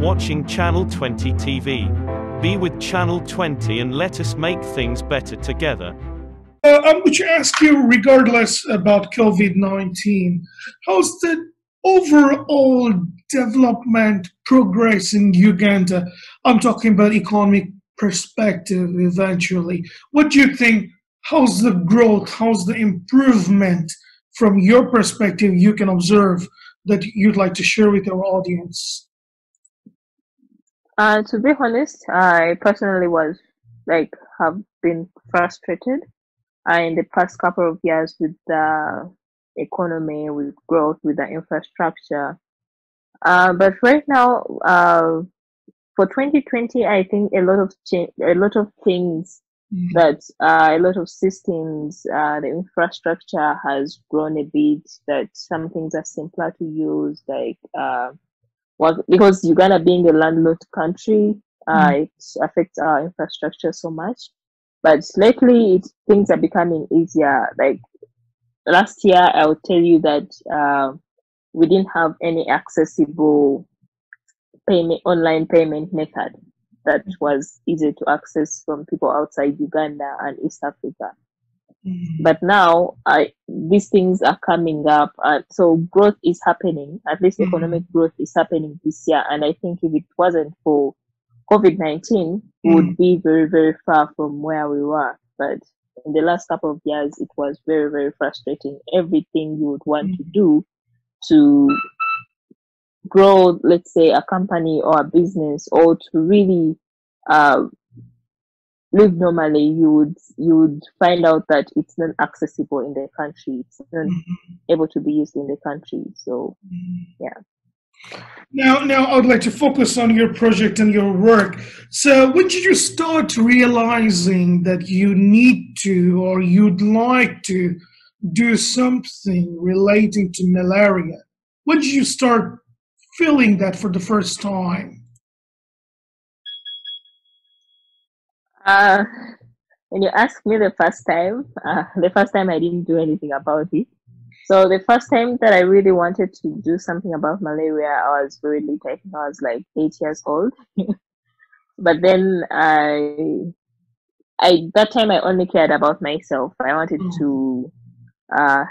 watching Channel 20 TV. Be with Channel 20 and let us make things better together. I'm going to ask you, regardless about COVID-19, how's the overall development progress in Uganda? I'm talking about economic perspective eventually. What do you think? How's the growth? How's the improvement from your perspective you can observe that you'd like to share with our audience? To be honest, I personally have been frustrated in the past couple of years with the economy, with growth, with the infrastructure. But right now, for 2020, I think a lot of things that a lot of systems, the infrastructure has grown a bit. That some things are simpler to use, because Uganda being a landlocked country, it affects our infrastructure so much. But lately, things are becoming easier. Like last year, I would tell you that we didn't have any accessible online payment method that was easy to access from people outside Uganda and East Africa. But now these things are coming up, so growth is happening. At least economic growth is happening this year, and I think if it wasn't for COVID-19, we would be very, very far from where we were. But in the last couple of years, it was very, very frustrating. Everything you would want to do to grow, let's say, a company or a business, or to really live normally, you would find out that it's not accessible in the country. It's not able to be used in the country. So, yeah. Now, I would like to focus on your project and your work. So, when did you start realizing that you need to, or you'd like to, do something relating to malaria? When did you start feeling that for the first time? When you ask me the first time I didn't do anything about it. So the first time that I really wanted to do something about malaria, I was very little. I think I was like 8 years old. But then that time I only cared about myself. I wanted to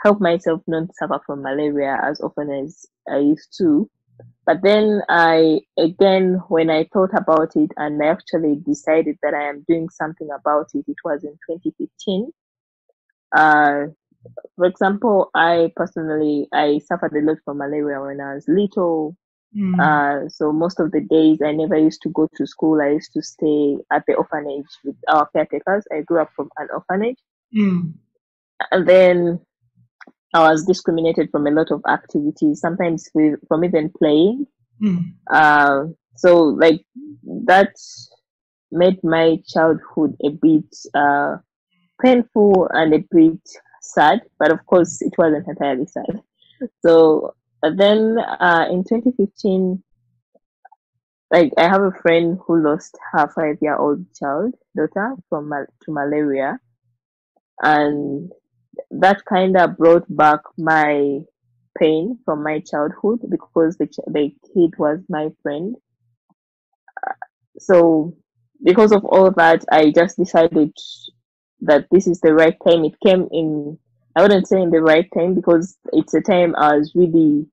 help myself not suffer from malaria as often as I used to. But then when I thought about it and I actually decided that I am doing something about it, it was in 2015. For example, I suffered a lot from malaria when I was little. So most of the days I never used to go to school. I used to stay at the orphanage with our caretakers. I grew up from an orphanage. And then I was discriminated from a lot of activities, sometimes from even playing. So like that made my childhood a bit painful and a bit sad, but of course it wasn't entirely sad. So then in 2015, like I have a friend who lost her 5-year-old daughter to malaria, and that kind of brought back my pain from my childhood because the kid was my friend. So because of all that, I just decided that this is the right time. It came in, I wouldn't say in the right time, because it's a time I was really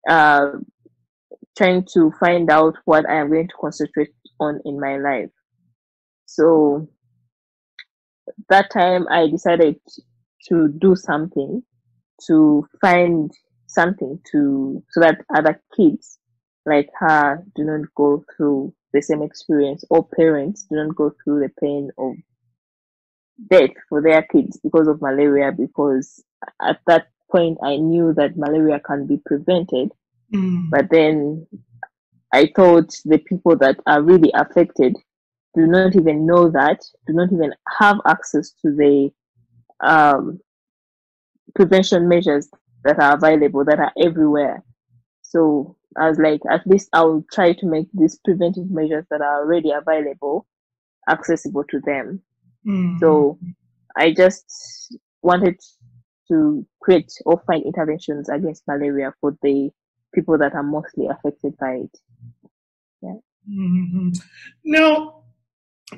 trying to find out what I am going to concentrate on in my life. So that time I decided to do something, to find something so that other kids like her do not go through the same experience, or parents do not go through the pain of death for their kids because of malaria, because at that point I knew that malaria can be prevented. But then I thought the people that are really affected do not even know that, do not even have access to the prevention measures that are available, that are everywhere. So I was like, at least I'll try to make these preventive measures that are already available accessible to them. So I just wanted to create or find interventions against malaria for the people that are mostly affected by it. Mhm. Now,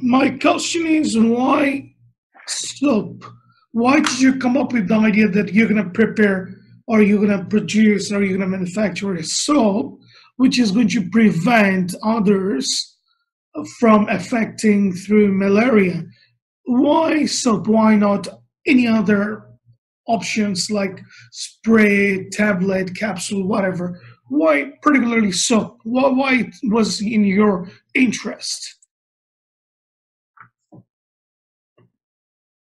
my question is why soap? Why did you come up with the idea that you're going to prepare or you're going to produce or you're going to manufacture a soap which is going to prevent others from affecting through malaria? Why soap? Why not any other options like spray, tablet, capsule, whatever? Why particularly soap? Why it was in your interest?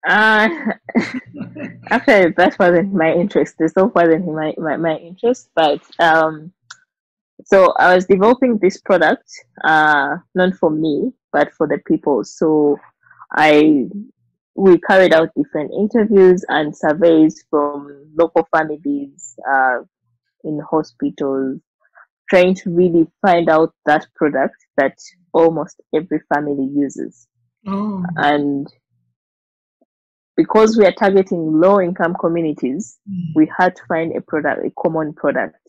Uh, Actually, that wasn't my interest. The soap wasn't my interest, but so I was developing this product, not for me, but for the people. So I we carried out different interviews and surveys from local families in hospitals, trying to really find out that product that almost every family uses. Oh. And because we are targeting low income communities, Mm. we had to find a product, a common product.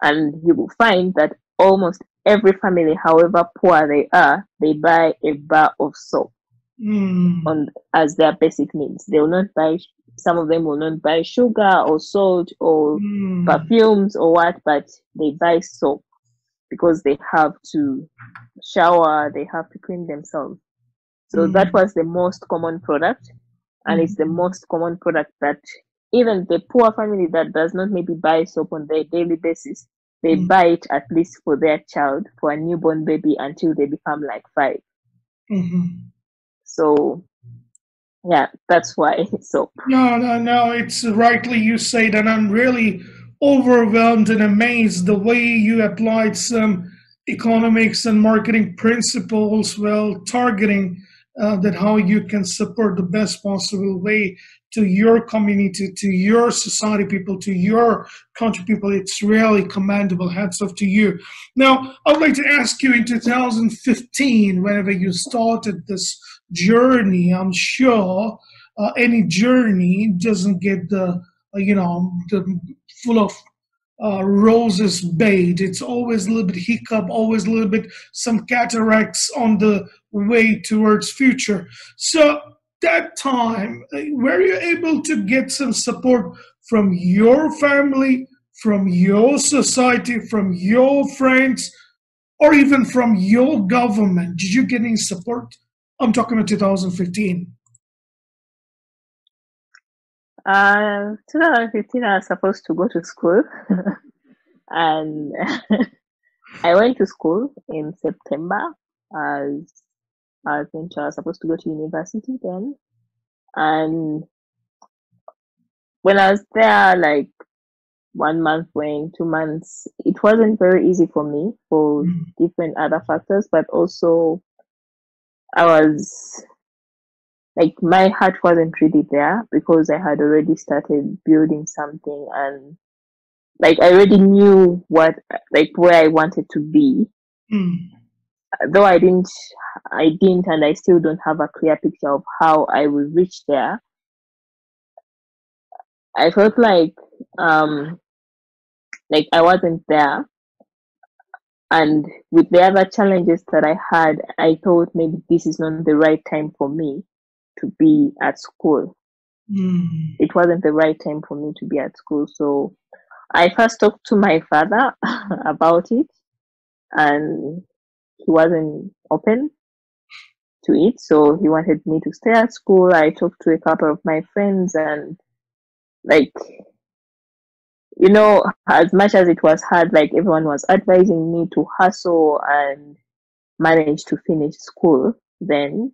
And you will find that almost every family, however poor they are, they buy a bar of soap Mm. on as their basic needs. They will not buy, some of them will not buy sugar or salt or Mm. perfumes or what, but they buy soap because they have to shower, they have to clean themselves. So that Mm. was the most common product, and it's the Mm. most common product that even the poor family that does not maybe buy soap on their daily basis, they Mm. buy it at least for their child, for a newborn baby until they become like 5. Mhm. So yeah, that's why soap. No, no, no. It's rightly you said, and I'm really overwhelmed and amazed the way you applied some economics and marketing principles while targeting that how you can support the best possible way to your community, to your society people, to your country people. It's really commendable. Hats off to you. Now, I would like to ask you in 2015, whenever you started this journey, I'm sure any journey doesn't get the full of roses bait. It's always a little bit hiccup, always a little bit some cataracts on the way towards future. So that time, were you able to get some support from your family, from your society, from your friends, or even from your government? Did you get any support? I'm talking about 2015. 2015, I was supposed to go to school, and I went to school in September. As I was supposed to go to university then, and when I was there, like 1 month went, 2 months, it wasn't very easy for me for Mm. different other factors, but also I was like my heart wasn't really there because I had already started building something, and like I already knew what like where I wanted to be. Mm. Though I didn't and I still don't have a clear picture of how I will reach there. I felt um like I wasn't there, and with the other challenges that I had, I thought maybe this is not the right time for me to be at school. Mm. It wasn't the right time for me to be at school. So I first talked to my father about it, and he wasn't open to it. So he wanted me to stay at school. I talked to a couple of my friends, and like, as much as it was hard, like everyone was advising me to hustle and manage to finish school then.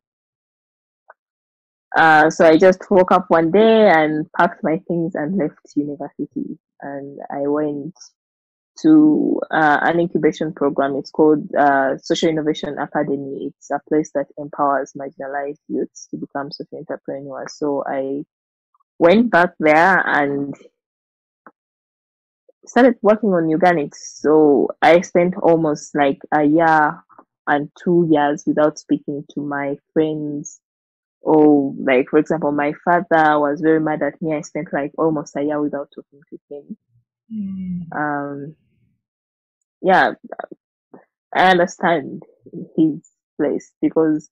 So I just woke up one day and packed my things and left university. And I went to an incubation program. It's called Social Innovation Academy. It's a place that empowers marginalized youths to become social entrepreneurs. So I went back there and started working on organics. So I spent almost like a year and 2 years without speaking to my friends. Or like for example, my father was very mad at me. I spent like almost a year without talking to him. Mm. Um, yeah, I understand. his place, because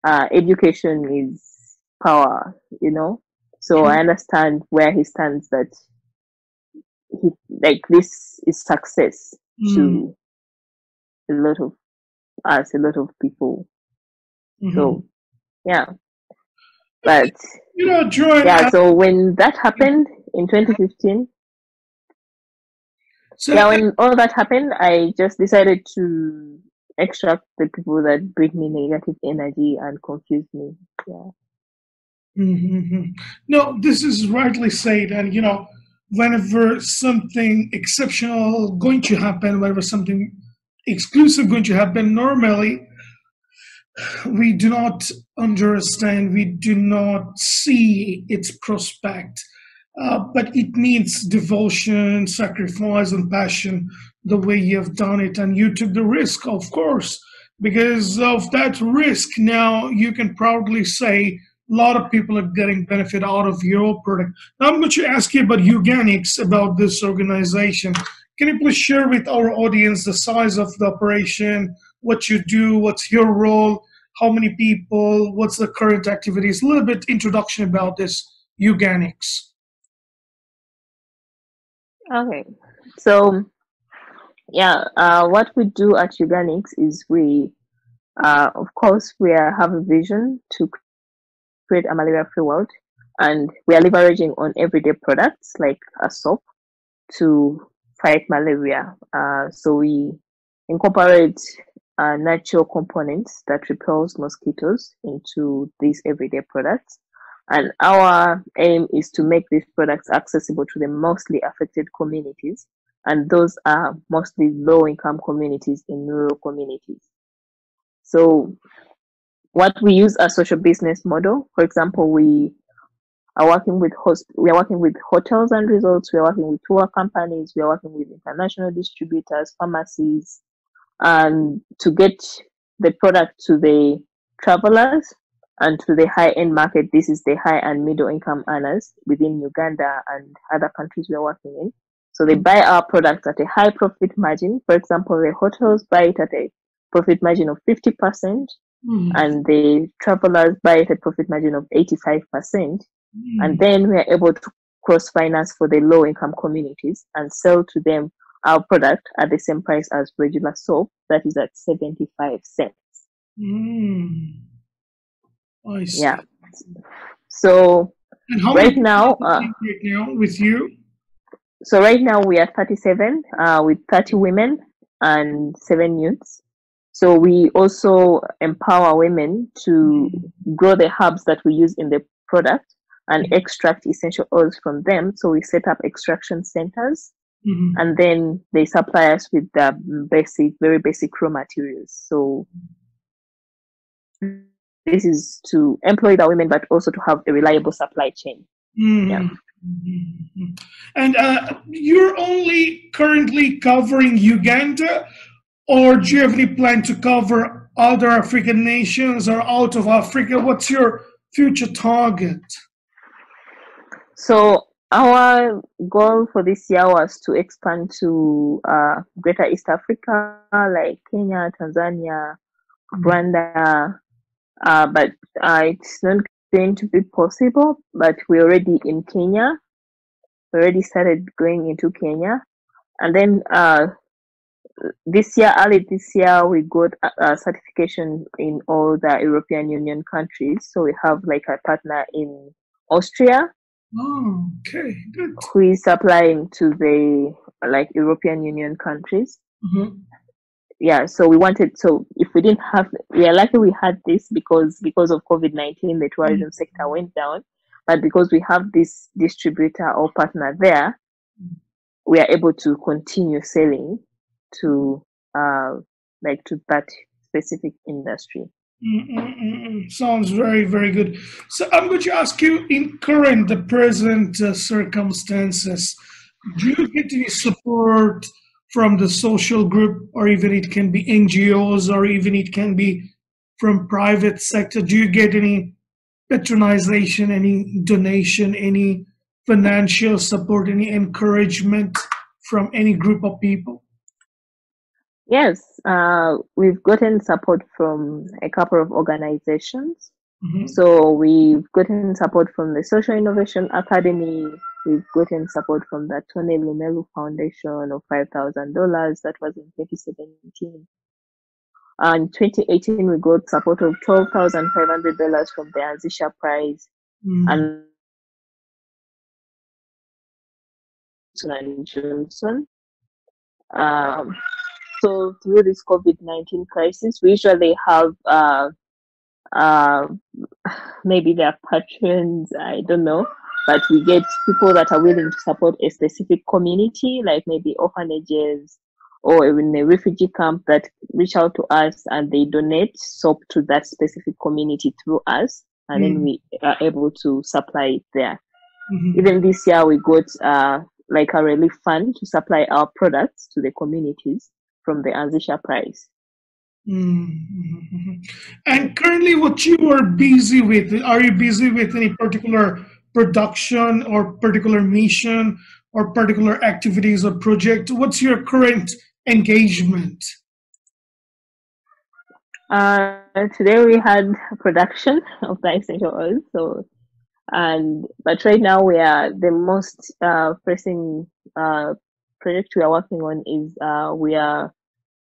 education is power, So I understand where he stands, that he, like, this is success to a lot of us, a lot of people. So yeah, but Joy, yeah. So when that happened in 2015, when all that happened, I just decided to extract the people that bring me negative energy and confuse me. Yeah. No, this is rightly said, and whenever something exceptional going to happen, whenever something exclusive going to happen, normally we do not understand, we do not see its prospect. But it needs devotion, sacrifice, and passion the way you have done it. And you took the risk, of course. Because of that risk, now you can proudly say a lot of people are getting benefit out of your product. Now I'm going to ask you about Euganics, about this organization. Can you please share with our audience the size of the operation, what you do, what's your role, how many people, what's the current activities, a little bit introduction about this Euganics. Okay, so yeah, what we do at Euganics is we, of course, we have a vision to create a malaria-free world, and we are leveraging on everyday products like a soap to fight malaria. So we incorporate natural components that repels mosquitoes into these everyday products. And our aim is to make these products accessible to the mostly affected communities. And those are mostly low-income communities in rural communities. So what we use as social business model, for example, we are working with hotels and resorts, we are working with tour companies, we are working with international distributors, pharmacies, and to get the product to the travelers and to the high-end market. This is the high and middle income earners within Uganda and other countries we are working in. So they buy our product at a high profit margin. For example, the hotels buy it at a profit margin of 50%, and the travelers buy it at a profit margin of 85%. And then we are able to cross-finance for the low-income communities and sell to them our product at the same price as regular soap, that is at 75 cents. I see. Yeah. So right now, with you? So right now we are 37 with 30 women and 7 youths. So we also empower women to grow the herbs that we use in the product and extract essential oils from them. So we set up extraction centers, and then they supply us with the very basic raw materials. So this is to employ the women, but also to have a reliable supply chain. Yeah. And you're only currently covering Uganda, or do you have any plan to cover other African nations or out of Africa? What's your future target? So our goal for this year was to expand to Greater East Africa, like Kenya, Tanzania, Rwanda, but it's not going to be possible. But we're already in Kenya. We already started going into Kenya, and then early this year, we got a certification in all the European Union countries. So we have like a partner in Austria. Oh, okay, good. Who is supplying to the European Union countries. Yeah, so if we didn't have, we are lucky we had this because of COVID-19, the tourism sector went down. But because we have this distributor or partner there, we are able to continue selling to to that specific industry. Sounds very, very good. So I'm going to ask you, in the present circumstances, do you get any support from the social group, or even it can be NGOs, or even it can be from private sector? Do you get any patronization, any donation, any financial support, any encouragement from any group of people? Yes, we've gotten support from a couple of organizations. Mm-hmm. So we've gotten support from the Social Innovation Academy. We've gotten support from the Tony Lumelu Foundation of $5,000. That was in 2017. And 2018, we got support of $12,500 from the Azisha Prize Mm. and Johnson. Um, so through this COVID-19 crisis, we usually have uh, maybe they're patrons, I don't know, but we get people that are willing to support a specific community, like maybe orphanages or even a refugee camp that reach out to us and they donate soap to that specific community through us, and then Mm. we are able to supply it there. Mm-hmm. Even this year, we got like a relief fund to supply our products to the communities from the Anzisha Prize. Mm-hmm. And currently, what you are busy with? Are you busy with any particular production or particular mission or particular activities or project? What's your current engagement? Today we had a production of the essential oil. But right now the most pressing project we are working on is we are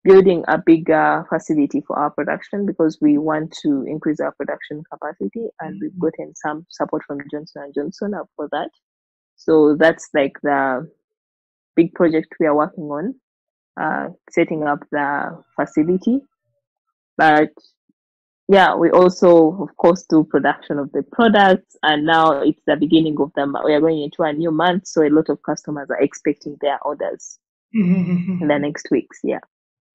building a bigger facility for our production because we want to increase our production capacity, and we've gotten some support from Johnson and Johnson for that. So that's like the big project we are working on, setting up the facility. But yeah, we also, of course, do production of the products, and now it's the beginning of them. We are going into a new month, so a lot of customers are expecting their orders in the next weeks. Yeah.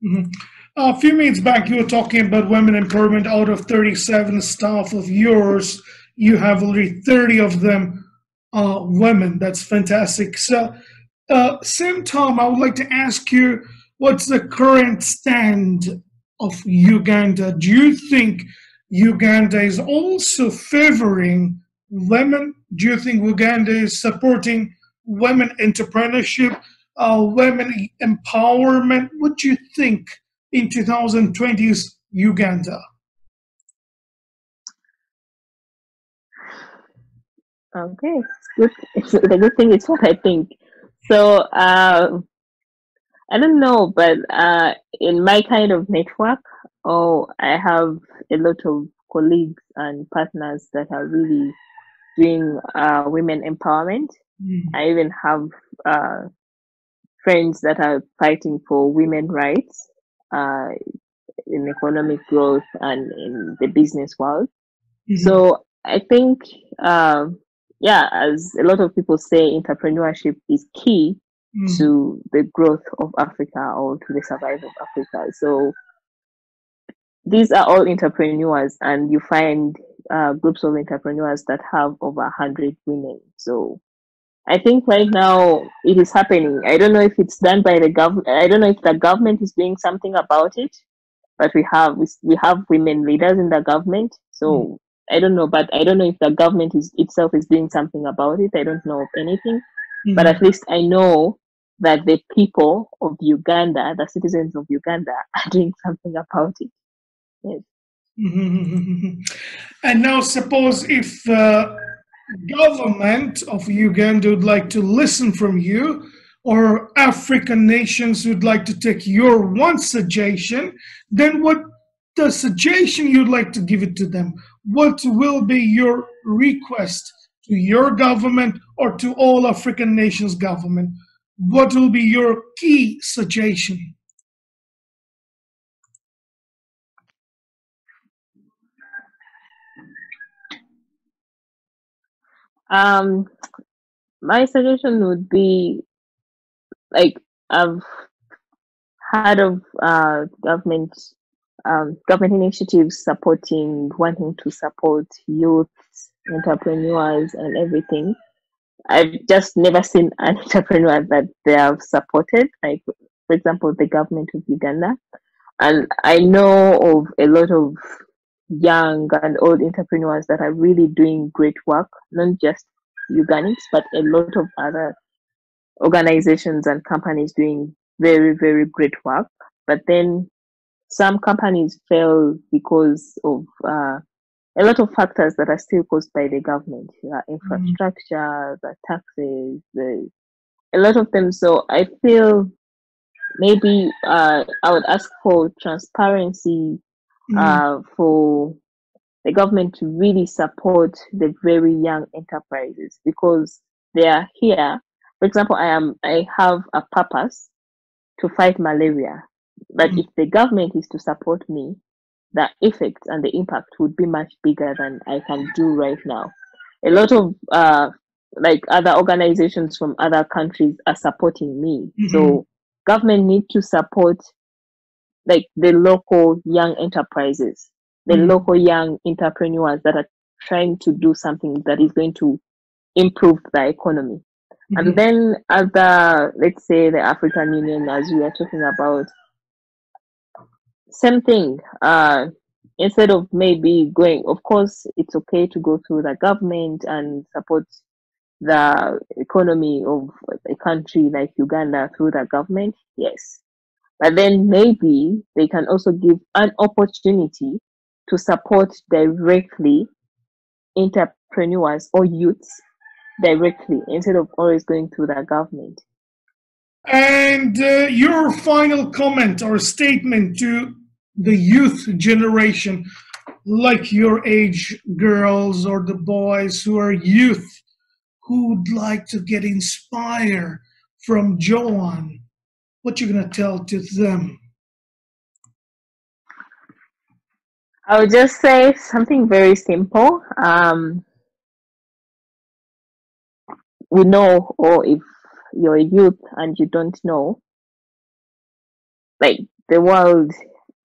Mm-hmm. A few minutes back, you were talking about women empowerment. Out of 37 staff of yours, you have already 30 of them women. That's fantastic. So, same time, I would like to ask you, what's the current stand of Uganda? Do you think Uganda is also favoring women? Do you think Uganda is supporting women entrepreneurship, women empowerment? What do you think in 2020's Uganda? Okay, it's good. The good thing is what I think. So I don't know, but in my kind of network, I have a lot of colleagues and partners that are really doing women empowerment. Mm. I even have uh, friends that are fighting for women rights uh, in economic growth and in the business world. Mhm. So I think, yeah, as a lot of people say, entrepreneurship is key Mm. to the growth of Africa or to the survival of Africa. So these are all entrepreneurs, and you find groups of entrepreneurs that have over 100 women. So I think right now it is happening. I don't know if it's done by the government. I don't know if the government is doing something about it, but we have women leaders in the government. Mm. So I don't know, but I don't know if the government is itself is doing something about it. I don't know of anything, but Mhm. at least I know that the people of Uganda, the citizens of Uganda, are doing something about it. Yes. Mhm. And now, suppose if government of Uganda would like to listen from you, or African nations would like to take your one suggestion, then what the suggestion you'd like to give it to them? What will be your request to your government or to all African nations' government? What will be your key suggestion? Um, my suggestion would be like I've heard of government initiatives wanting to support youth entrepreneurs and everything. I've just never seen an entrepreneur that they have supported, like for example the government of Uganda. And I know of a lot of young and old entrepreneurs that are really doing great work, not just Ugandans, but a lot of other organizations and companies doing very, very great work. but then some companies fail because of a lot of factors that are still caused by the government, infrastructure, the taxes, a lot of them. So I feel maybe I would ask for transparency for the government to really support the very young enterprises, because they are here. For example, I have a purpose to fight malaria, but if the government is to support me, the effect and the impact would be much bigger than I can do right now. A lot of like other organizations from other countries are supporting me. So government need to support like the local young enterprises, the local young entrepreneurs that are trying to do something that is going to improve the economy. And then other, let's say the African Union, as we are talking about, same thing. Instead of maybe going, of course, it's okay to go through the government and support the economy of a country like Uganda through the government, yes. But then maybe they can also give an opportunity to support directly entrepreneurs or youths directly instead of always going through the government. And your final comment or statement to the youth generation, like your age girls or the boys who are youth, who would like to get inspired from Joan, what you gonna tell to them? I would just say something very simple. We know, or if you're a youth and you don't know, like the world,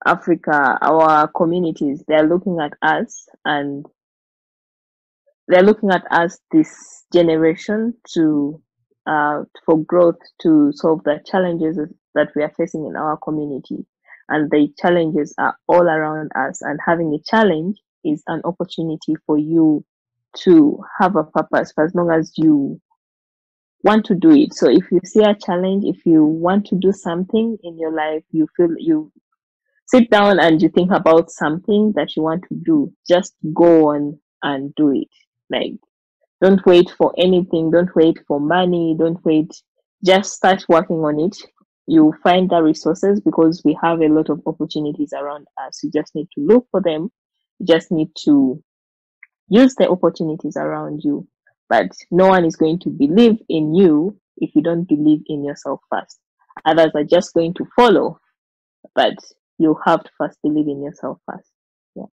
Africa, our communities, they're looking at us, and they're looking at us, this generation, to for growth, to solve the challenges that we are facing in our community. And the challenges are all around us, and having a challenge is an opportunity for you to have a purpose, for as long as you want to do it. So if you see a challenge, if you want to do something in your life, you feel, you sit down and you think about something that you want to do, just go on and do it. Like, don't wait for anything, don't wait for money, don't wait, just start working on it. You find the resources, because we have a lot of opportunities around us. You just need to look for them. You just need to use the opportunities around you. But no one is going to believe in you if you don't believe in yourself first. Others are just going to follow, but you have to first believe in yourself first. Yeah.